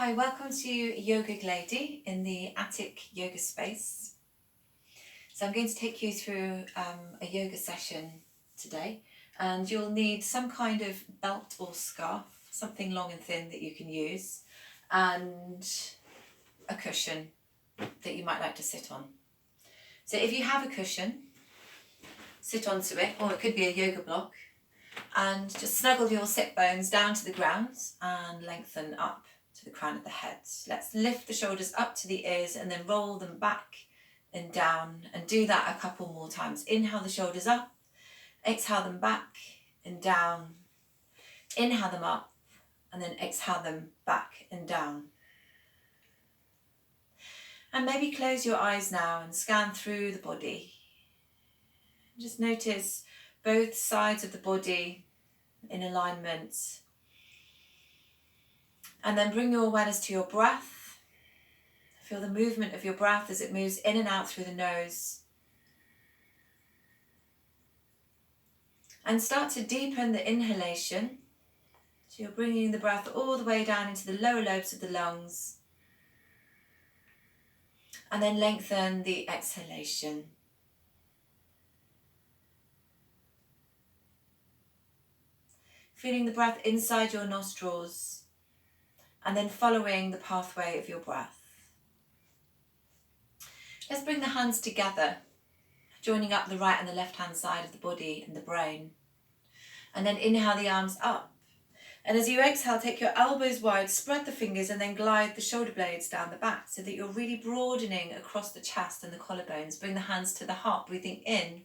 Hi, welcome to Yoga Lady in the attic yoga space. So I'm going to take you through a yoga session today, and you'll need some kind of belt or scarf, something long and thin that you can use, and a cushion that you might like to sit on. So if you have a cushion, sit onto it, or it could be a yoga block, and just snuggle your sit bones down to the ground and lengthen up to the crown of the head. Let's lift the shoulders up to the ears and then roll them back and down, and do that a couple more times. Inhale the shoulders up, exhale them back and down, inhale them up, and then exhale them back and down. And maybe close your eyes now and scan through the body. Just notice both sides of the body in alignment. And then bring your awareness to your breath. Feel the movement of your breath as it moves in and out through the nose. And start to deepen the inhalation. So you're bringing the breath all the way down into the lower lobes of the lungs. And then lengthen the exhalation. Feeling the breath inside your nostrils, and then following the pathway of your breath. Let's bring the hands together, joining up the right and the left hand side of the body and the brain. And then inhale the arms up. And as you exhale, take your elbows wide, spread the fingers, and then glide the shoulder blades down the back so that you're really broadening across the chest and the collarbones. Bring the hands to the heart, breathing in.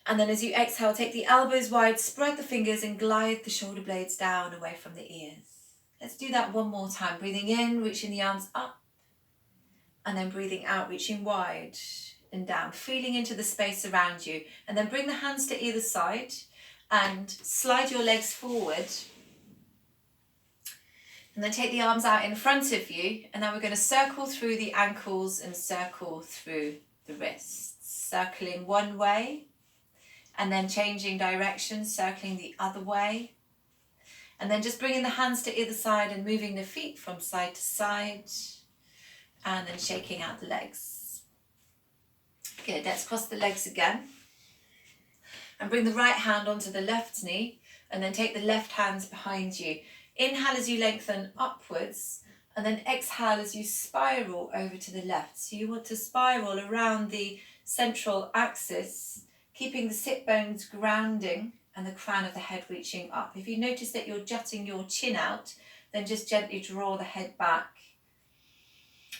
And then as you exhale, take the elbows wide, spread the fingers, and glide the shoulder blades down away from the ears. Let's do that one more time. Breathing in, reaching the arms up, and then breathing out, reaching wide and down, feeling into the space around you. And then bring the hands to either side and slide your legs forward. And then take the arms out in front of you. And then we're going to circle through the ankles and circle through the wrists. Circling one way, and then changing direction, circling the other way. And then just bringing the hands to either side and moving the feet from side to side. And then shaking out the legs. Good, let's cross the legs again. And bring the right hand onto the left knee. And then take the left hands behind you. Inhale as you lengthen upwards. And then exhale as you spiral over to the left. So you want to spiral around the central axis, keeping the sit bones grounding and the crown of the head reaching up. If you notice that you're jutting your chin out, then just gently draw the head back.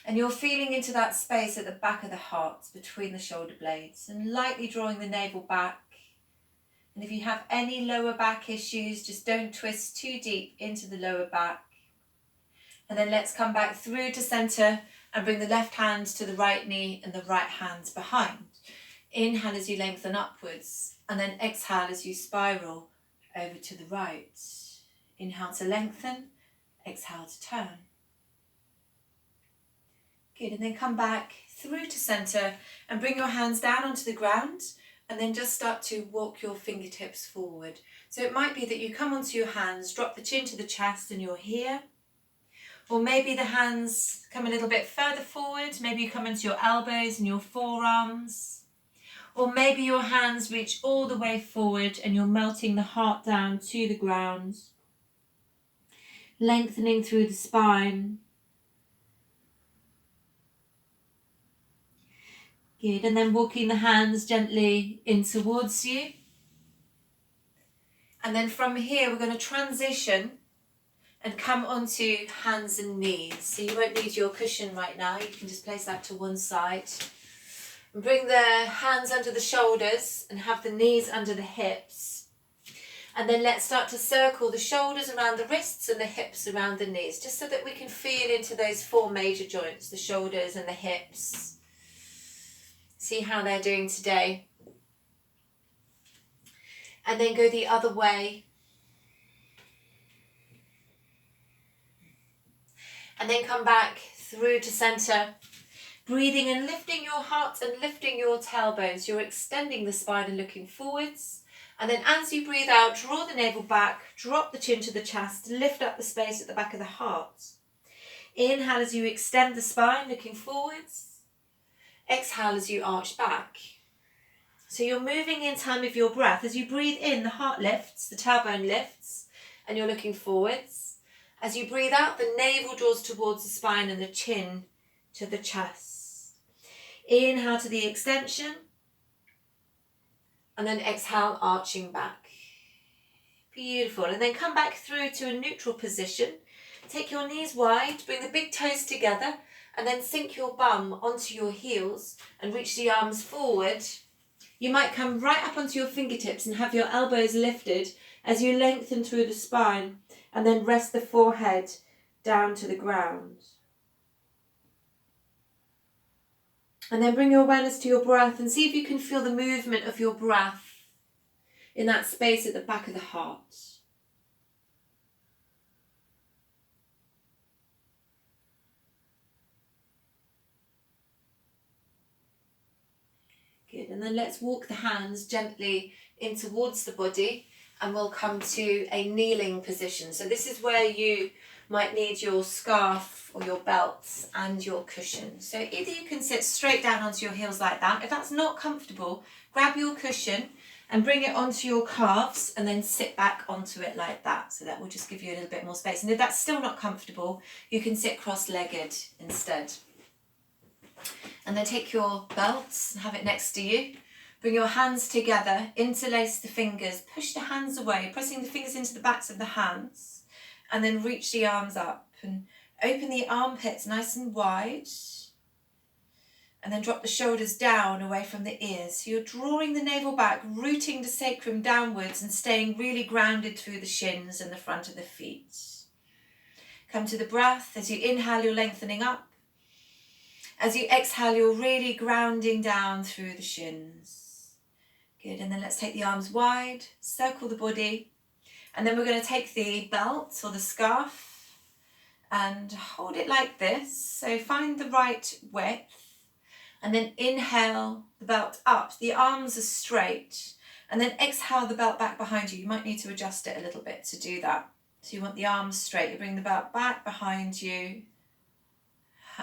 And you're feeling into that space at the back of the heart between the shoulder blades and lightly drawing the navel back. And if you have any lower back issues, just don't twist too deep into the lower back. And then let's come back through to center and bring the left hand to the right knee and the right hand behind. Inhale as you lengthen upwards, and then exhale as you spiral over to the right. Inhale to lengthen, exhale to turn. Good, and then come back through to center and bring your hands down onto the ground, and then just start to walk your fingertips forward. So it might be that you come onto your hands, drop the chin to the chest, and you're here. Or maybe the hands come a little bit further forward. Maybe you come into your elbows and your forearms. Or maybe your hands reach all the way forward and you're melting the heart down to the ground. Lengthening through the spine. Good, and then walking the hands gently in towards you. And then from here we're going to transition and come onto hands and knees. So you won't need your cushion right now, you can just place that to one side. And bring the hands under the shoulders and have the knees under the hips. And then let's start to circle the shoulders around the wrists and the hips around the knees, just so that we can feel into those four major joints, the shoulders and the hips. See how they're doing today. And then go the other way. And then come back through to center. Breathing and lifting your heart and lifting your tailbones. You're extending the spine and looking forwards. And then as you breathe out, draw the navel back, drop the chin to the chest, lift up the space at the back of the heart. Inhale as you extend the spine, looking forwards. Exhale as you arch back. So you're moving in time with your breath. As you breathe in, the heart lifts, the tailbone lifts, and you're looking forwards. As you breathe out, the navel draws towards the spine and the chin to the chest. Inhale to the extension, and then exhale, arching back. Beautiful. And then come back through to a neutral position. Take your knees wide, bring the big toes together, and then sink your bum onto your heels and reach the arms forward. You might come right up onto your fingertips and have your elbows lifted as you lengthen through the spine, and then rest the forehead down to the ground. And then bring your awareness to your breath and see if you can feel the movement of your breath in that space at the back of the heart. Good, and then let's walk the hands gently in towards the body, and we'll come to a kneeling position. So this is where you might need your scarf or your belts and your cushion. So either you can sit straight down onto your heels like that. If that's not comfortable, grab your cushion and bring it onto your calves and then sit back onto it like that. So that will just give you a little bit more space. And if that's still not comfortable, you can sit cross-legged instead. And then take your belts and have it next to you. Bring your hands together, interlace the fingers, push the hands away, pressing the fingers into the backs of the hands, and then reach the arms up and open the armpits nice and wide, and then drop the shoulders down away from the ears. So you're drawing the navel back, rooting the sacrum downwards and staying really grounded through the shins and the front of the feet. Come to the breath. As you inhale, you're lengthening up. As you exhale, you're really grounding down through the shins. Good, and then let's take the arms wide, circle the body, and then we're going to take the belt or the scarf and hold it like this. So find the right width, and then inhale the belt up. The arms are straight, and then exhale the belt back behind you. You might need to adjust it a little bit to do that. So you want the arms straight. You bring the belt back behind you,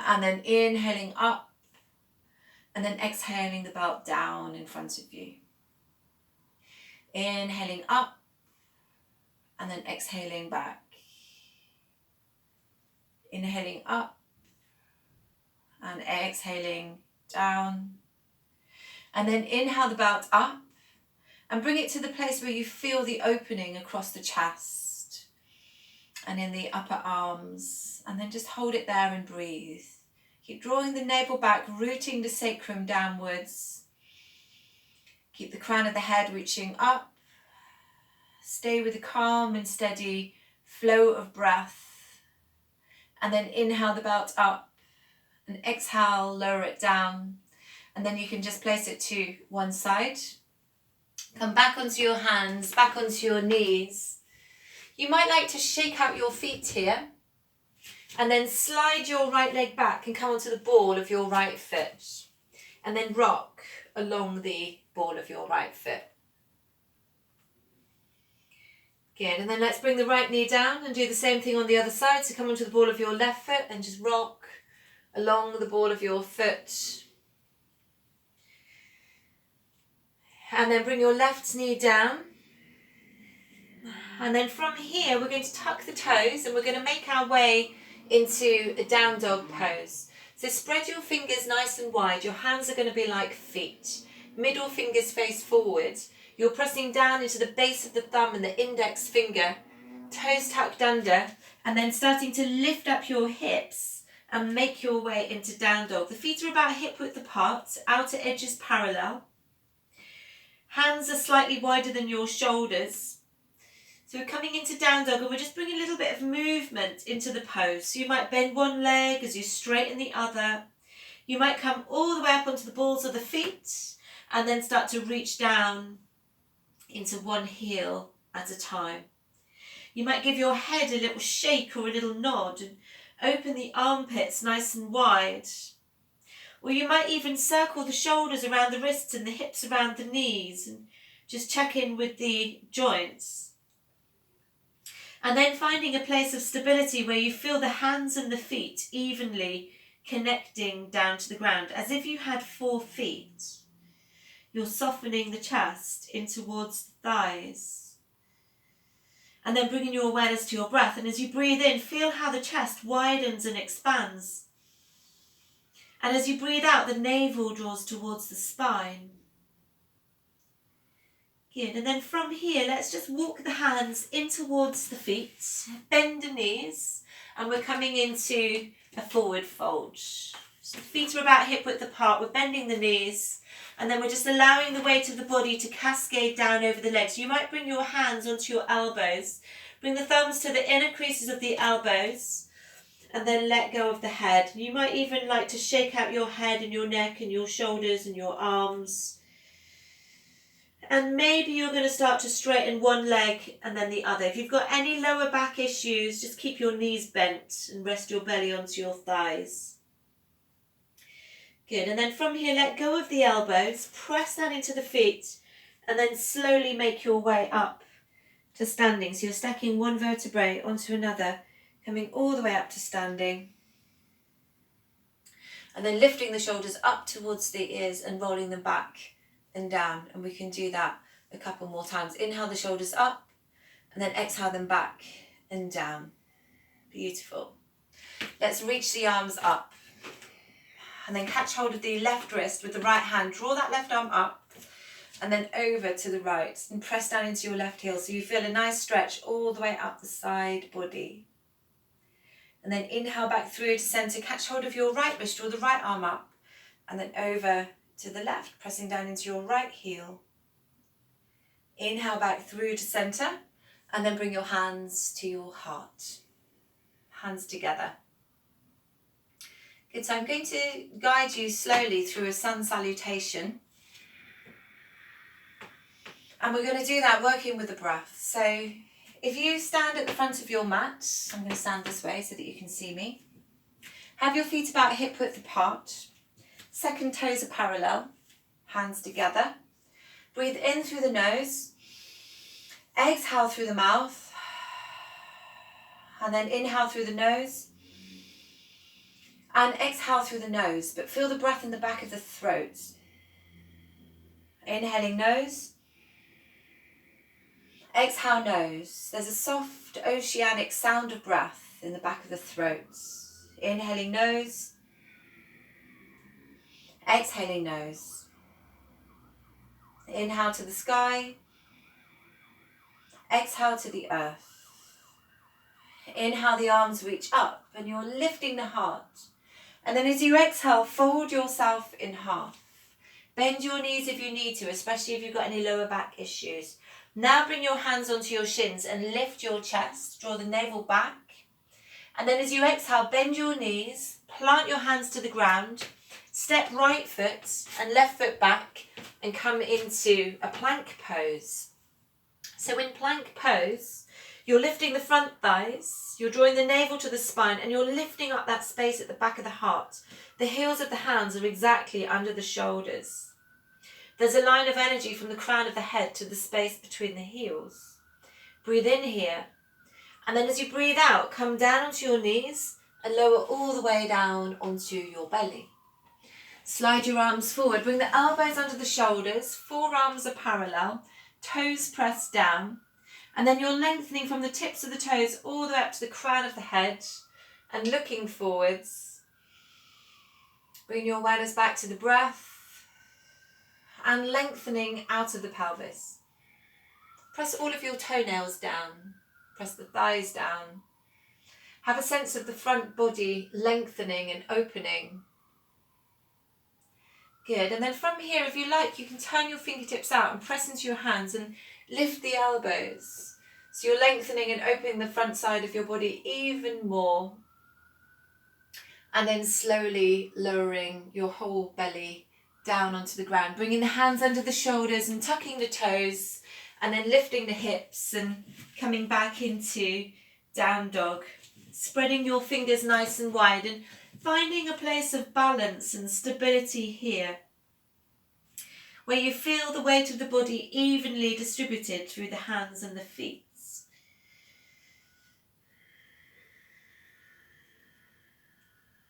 and then inhaling up, and then exhaling the belt down in front of you. Inhaling up, and then exhaling back. Inhaling up, and exhaling down. And then inhale the belt up, and bring it to the place where you feel the opening across the chest and in the upper arms, and then just hold it there and breathe. Keep drawing the navel back, rooting the sacrum downwards. Keep the crown of the head reaching up. Stay with a calm and steady flow of breath, and then inhale the belt up and exhale, lower it down, and then you can just place it to one side. Come back onto your hands, back onto your knees. You might like to shake out your feet here and then slide your right leg back and come onto the ball of your right foot, and then rock along the ball of your right foot. Good, and then let's bring the right knee down and do the same thing on the other side. So come onto the ball of your left foot and just rock along the ball of your foot. And then bring your left knee down. And then from here, we're going to tuck the toes and we're going to make our way into a down dog pose. So spread your fingers nice and wide. Your hands are going to be like feet. Middle fingers face forward. You're pressing down into the base of the thumb and the index finger. Toes tucked under. And then starting to lift up your hips and make your way into down dog. The feet are about hip width apart. Outer edges parallel. Hands are slightly wider than your shoulders. So we're coming into down dog and we're just bringing a little bit of movement into the pose. So you might bend one leg as you straighten the other. You might come all the way up onto the balls of the feet and then start to reach down into one heel at a time. You might give your head a little shake or a little nod and open the armpits nice and wide. Or you might even circle the shoulders around the wrists and the hips around the knees and just check in with the joints. And then finding a place of stability where you feel the hands and the feet evenly connecting down to the ground, as if you had 4 feet. You're softening the chest in towards the thighs. And then bringing your awareness to your breath. And as you breathe in, feel how the chest widens and expands. And as you breathe out, the navel draws towards the spine. Good. And then from here, let's just walk the hands in towards the feet. Bend the knees. And we're coming into a forward fold. So the feet are about hip width apart. We're bending the knees. And then we're just allowing the weight of the body to cascade down over the legs. You might bring your hands onto your elbows. Bring the thumbs to the inner creases of the elbows. And then let go of the head. You might even like to shake out your head and your neck and your shoulders and your arms. And maybe you're going to start to straighten one leg and then the other. If you've got any lower back issues, just keep your knees bent and rest your belly onto your thighs. Good. And then from here, let go of the elbows, press down into the feet, and then slowly make your way up to standing. So you're stacking one vertebrae onto another, coming all the way up to standing. And then lifting the shoulders up towards the ears and rolling them back and down. And we can do that a couple more times. Inhale the shoulders up and then exhale them back and down. Beautiful. Let's reach the arms up. And then catch hold of the left wrist with the right hand. Draw that left arm up and then over to the right. And press down into your left heel so you feel a nice stretch all the way up the side body. And then inhale back through to centre. Catch hold of your right wrist. Draw the right arm up and then over to the left. Pressing down into your right heel. Inhale back through to centre. And then bring your hands to your heart. Hands together. Good, so I'm going to guide you slowly through a sun salutation. And we're going to do that working with the breath. So if you stand at the front of your mat, I'm going to stand this way so that you can see me. Have your feet about hip width apart. Second toes are parallel, hands together. Breathe in through the nose. Exhale through the mouth. And then inhale through the nose. And exhale through the nose, but feel the breath in the back of the throat. Inhaling nose. Exhale nose. There's a soft oceanic sound of breath in the back of the throat. Inhaling nose. Exhaling nose. Inhale to the sky. Exhale to the earth. Inhale, the arms reach up and you're lifting the heart. And then as you exhale, fold yourself in half. Bend your knees if you need to, especially if you've got any lower back issues. Now bring your hands onto your shins and lift your chest. Draw the navel back. And then as you exhale, bend your knees, plant your hands to the ground, step right foot and left foot back and come into a plank pose. So in plank pose, you're lifting the front thighs, you're drawing the navel to the spine and you're lifting up that space at the back of the heart. The heels of the hands are exactly under the shoulders. There's a line of energy from the crown of the head to the space between the heels. Breathe in here. And then as you breathe out, come down onto your knees and lower all the way down onto your belly. Slide your arms forward. Bring the elbows under the shoulders. Forearms are parallel. Toes pressed down. And then you're lengthening from the tips of the toes all the way up to the crown of the head and looking forwards. Bring your awareness back to the breath and lengthening out of the pelvis. Press all of your toenails down. Press the thighs down. Have a sense of the front body lengthening and opening. Good. And then from here, if you like, you can turn your fingertips out and press into your hands and lift the elbows. So you're lengthening and opening the front side of your body even more. And then slowly lowering your whole belly down onto the ground. Bringing the hands under the shoulders and tucking the toes. And then lifting the hips and coming back into down dog. Spreading your fingers nice and wide and finding a place of balance and stability here, where you feel the weight of the body evenly distributed through the hands and the feet.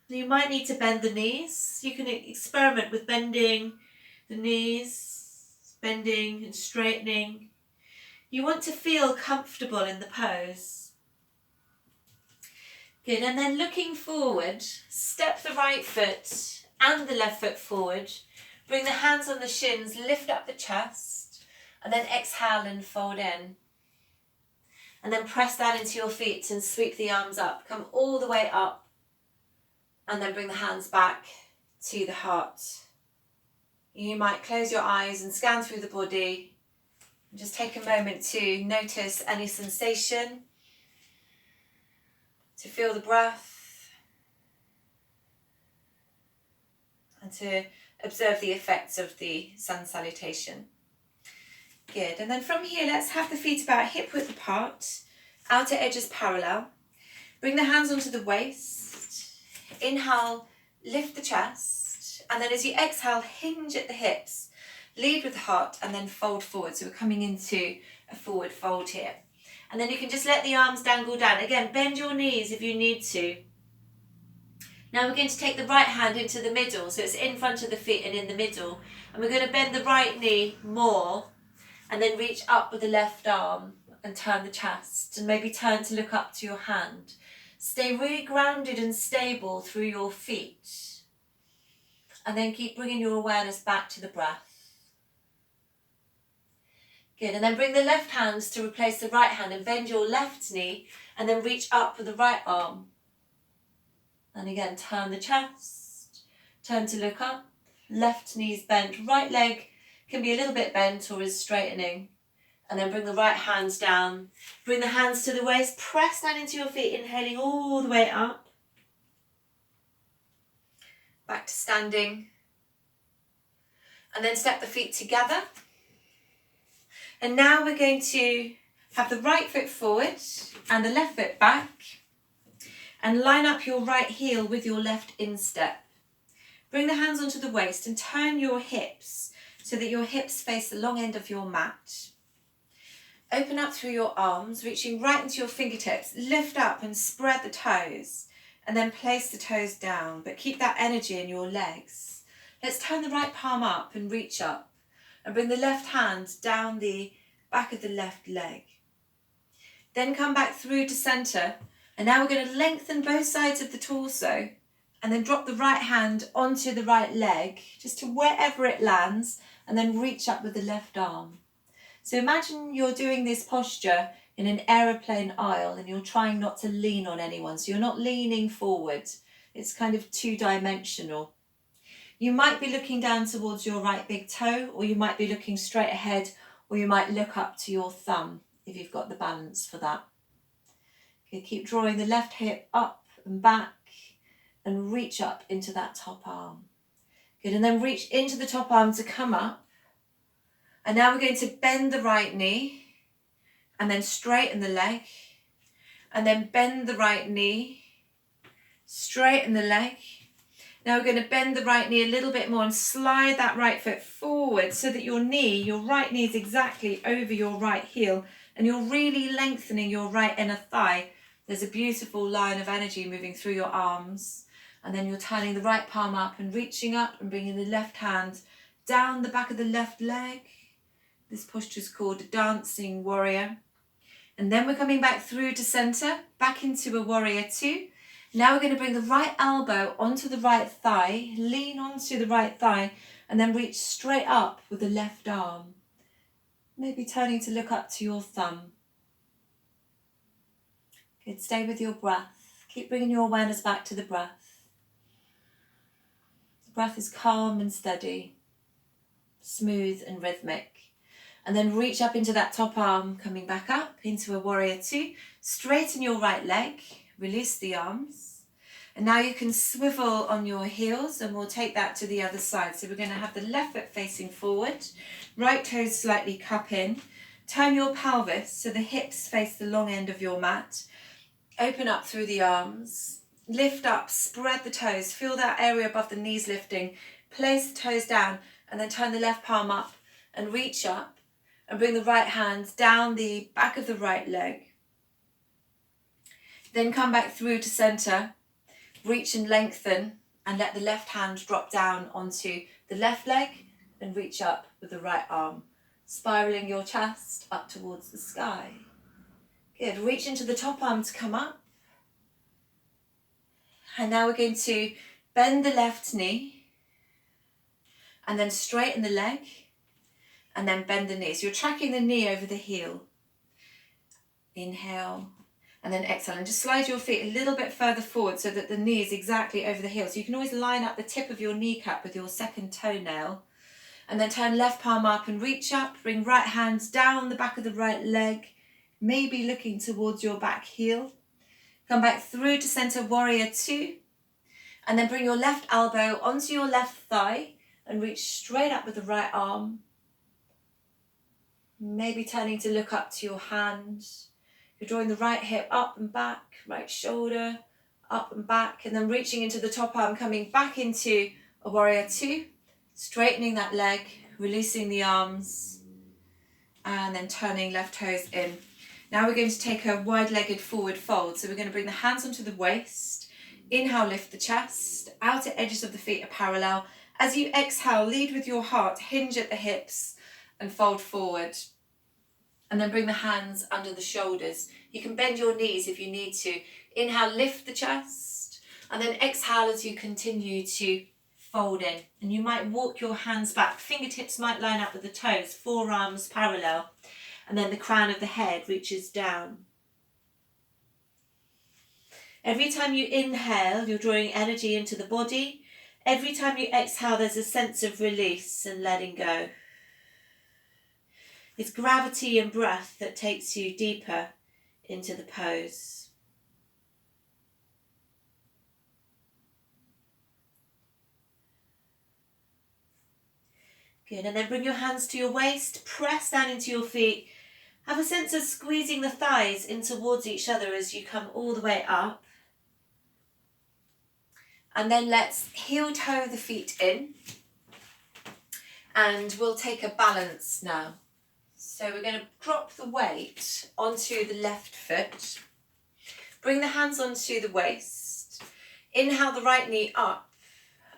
You might need to bend the knees. You can experiment with bending the knees, bending and straightening. You want to feel comfortable in the pose. Good, and then looking forward, step the right foot and the left foot forward. Bring the hands on the shins, lift up the chest, and then exhale and fold in. And then press that into your feet and sweep the arms up. Come all the way up, and then bring the hands back to the heart. You might close your eyes and scan through the body. Just take a moment to notice any sensation, to feel the breath, and to observe the effects of the sun salutation. Good, and then from here, let's have the feet about hip width apart, outer edges parallel. Bring the hands onto the waist. Inhale, lift the chest, and then as you exhale, hinge at the hips. Lead with the heart and then fold forward. So we're coming into a forward fold here. And then you can just let the arms dangle down. Again, bend your knees if you need to. Now we're going to take the right hand into the middle. So it's in front of the feet and in the middle. And we're going to bend the right knee more and then reach up with the left arm and turn the chest. And maybe turn to look up to your hand. Stay really grounded and stable through your feet. And then keep bringing your awareness back to the breath. Good, and then bring the left hands to replace the right hand and bend your left knee and then reach up with the right arm. And again, turn the chest, turn to look up, left knee's bent, right leg can be a little bit bent or is straightening. And then bring the right hands down, bring the hands to the waist, press down into your feet, inhaling all the way up. Back to standing. And then step the feet together. And now we're going to have the right foot forward and the left foot back. And line up your right heel with your left instep. Bring the hands onto the waist and turn your hips so that your hips face the long end of your mat. Open up through your arms, reaching right into your fingertips. Lift up and spread the toes. And then place the toes down, but keep that energy in your legs. Let's turn the right palm up and reach up. And bring the left hand down the back of the left leg. Then come back through to center. And now we're going to lengthen both sides of the torso. And then drop the right hand onto the right leg, just to wherever it lands. And then reach up with the left arm. So imagine you're doing this posture in an aeroplane aisle and you're trying not to lean on anyone. So you're not leaning forward. It's kind of two-dimensional. You might be looking down towards your right big toe, or you might be looking straight ahead, or you might look up to your thumb if you've got the balance for that. Okay, keep drawing the left hip up and back and reach up into that top arm. Good, and then reach into the top arm to come up. And now we're going to bend the right knee and then straighten the leg and then bend the right knee, straighten the leg. Now we're going to bend the right knee a little bit more and slide that right foot forward so that your right knee is exactly over your right heel and you're really lengthening your right inner thigh. There's a beautiful line of energy moving through your arms, and then you're turning the right palm up and reaching up and bringing the left hand down the back of the left leg. This posture is called a dancing warrior. And then we're coming back through to center, back into a warrior two. Now we're going to bring the right elbow onto the right thigh, lean onto the right thigh, and then reach straight up with the left arm. Maybe turning to look up to your thumb. Good, stay with your breath. Keep bringing your awareness back to the breath. The breath is calm and steady, smooth and rhythmic. And then reach up into that top arm, coming back up into a warrior two. Straighten your right leg, release the arms. And now you can swivel on your heels and we'll take that to the other side. So we're going to have the left foot facing forward, right toes slightly cup in. Turn your pelvis so the hips face the long end of your mat. Open up through the arms, lift up, spread the toes, feel that area above the knees lifting. Place the toes down and then turn the left palm up and reach up. And bring the right hand down the back of the right leg. Then come back through to center. reach and lengthen, and let the left hand drop down onto the left leg and reach up with the right arm, spiraling your chest up towards the sky. Good. Reach into the top arm to come up. And now we're going to bend the left knee and then straighten the leg and then bend the knee. So you're tracking the knee over the heel. Inhale and then exhale, and just slide your feet a little bit further forward so that the knee is exactly over the heel. So you can always line up the tip of your kneecap with your second toenail, and then turn left palm up and reach up. Bring right hand down the back of the right leg, maybe looking towards your back heel. Come back through to center, warrior two, and then bring your left elbow onto your left thigh and reach straight up with the right arm. Maybe turning to look up to your hand. You're drawing the right hip up and back, right shoulder up and back, and then reaching into the top arm, coming back into a warrior two, straightening that leg, releasing the arms, and then turning left toes in. Now we're going to take a wide-legged forward fold. So we're going to bring the hands onto the waist. Inhale, lift the chest. Outer edges of the feet are parallel. As you exhale, lead with your heart, hinge at the hips and fold forward. And then bring the hands under the shoulders. You can bend your knees if you need to. Inhale, lift the chest. And then exhale as you continue to fold in. And you might walk your hands back. Fingertips might line up with the toes, forearms parallel. And then the crown of the head reaches down. Every time you inhale, you're drawing energy into the body. Every time you exhale, there's a sense of release and letting go. It's gravity and breath that takes you deeper into the pose. Good, and then bring your hands to your waist, press down into your feet. Have a sense of squeezing the thighs in towards each other as you come all the way up. And then let's heel toe the feet in. And we'll take a balance now. So we're going to drop the weight onto the left foot. Bring the hands onto the waist. Inhale the right knee up.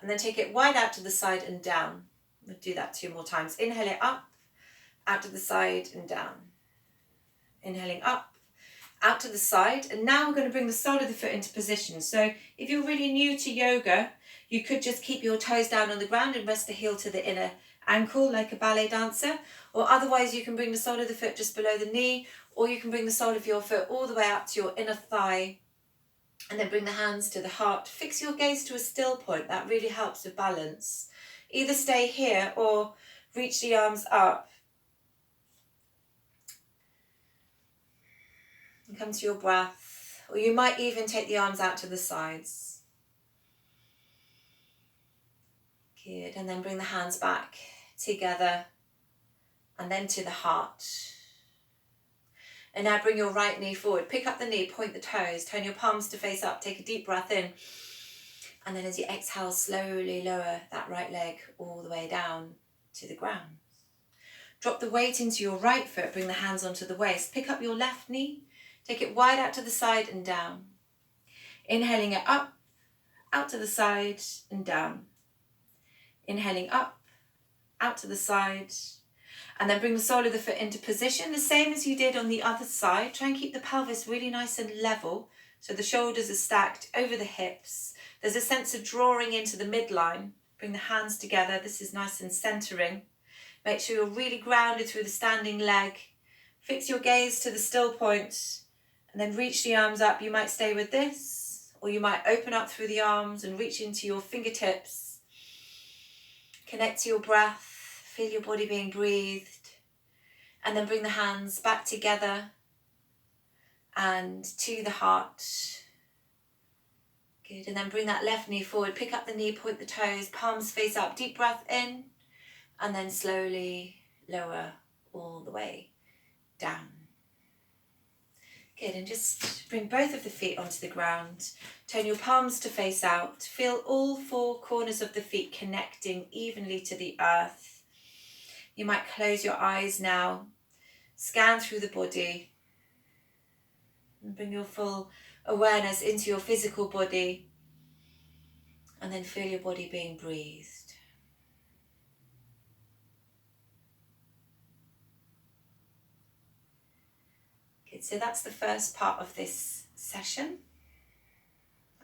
And then take it wide out to the side and down. We'll do that 2 more times. Inhale it up, out to the side and down. Inhaling up, out to the side. And now we're going to bring the sole of the foot into position. So if you're really new to yoga, you could just keep your toes down on the ground and rest the heel to the inner ankle like a ballet dancer. Or otherwise you can bring the sole of the foot just below the knee, or you can bring the sole of your foot all the way up to your inner thigh. And then bring the hands to the heart. Fix your gaze to a still point. That really helps with balance. Either stay here or reach the arms up. And come to your breath. Or you might even take the arms out to the sides. Good. And then bring the hands back together and then to the heart. And now bring your right knee forward. Pick up the knee, point the toes, turn your palms to face up. Take a deep breath in. And then as you exhale, slowly lower that right leg all the way down to the ground. Drop the weight into your right foot, bring the hands onto the waist. Pick up your left knee, take it wide out to the side and down. Inhaling it up, out to the side and down. Inhaling up, out to the side. And then bring the sole of the foot into position, the same as you did on the other side. Try and keep the pelvis really nice and level, so the shoulders are stacked over the hips. There's a sense of drawing into the midline. Bring the hands together. This is nice and centering. Make sure you're really grounded through the standing leg. Fix your gaze to the still point and then reach the arms up. You might stay with this, or you might open up through the arms and reach into your fingertips. Connect to your breath. Feel your body being breathed. And then bring the hands back together and to the heart. Good, and then bring that left knee forward, pick up the knee, point the toes, palms face up, deep breath in, and then slowly lower all the way down. Good, and just bring both of the feet onto the ground, turn your palms to face out, feel all 4 corners of the feet connecting evenly to the earth. You might close your eyes now, scan through the body, and bring your full awareness into your physical body. And then feel your body being breathed. Good, so that's the first part of this session.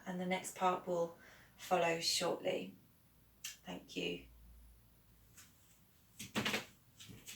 And the next part will follow shortly. Thank you.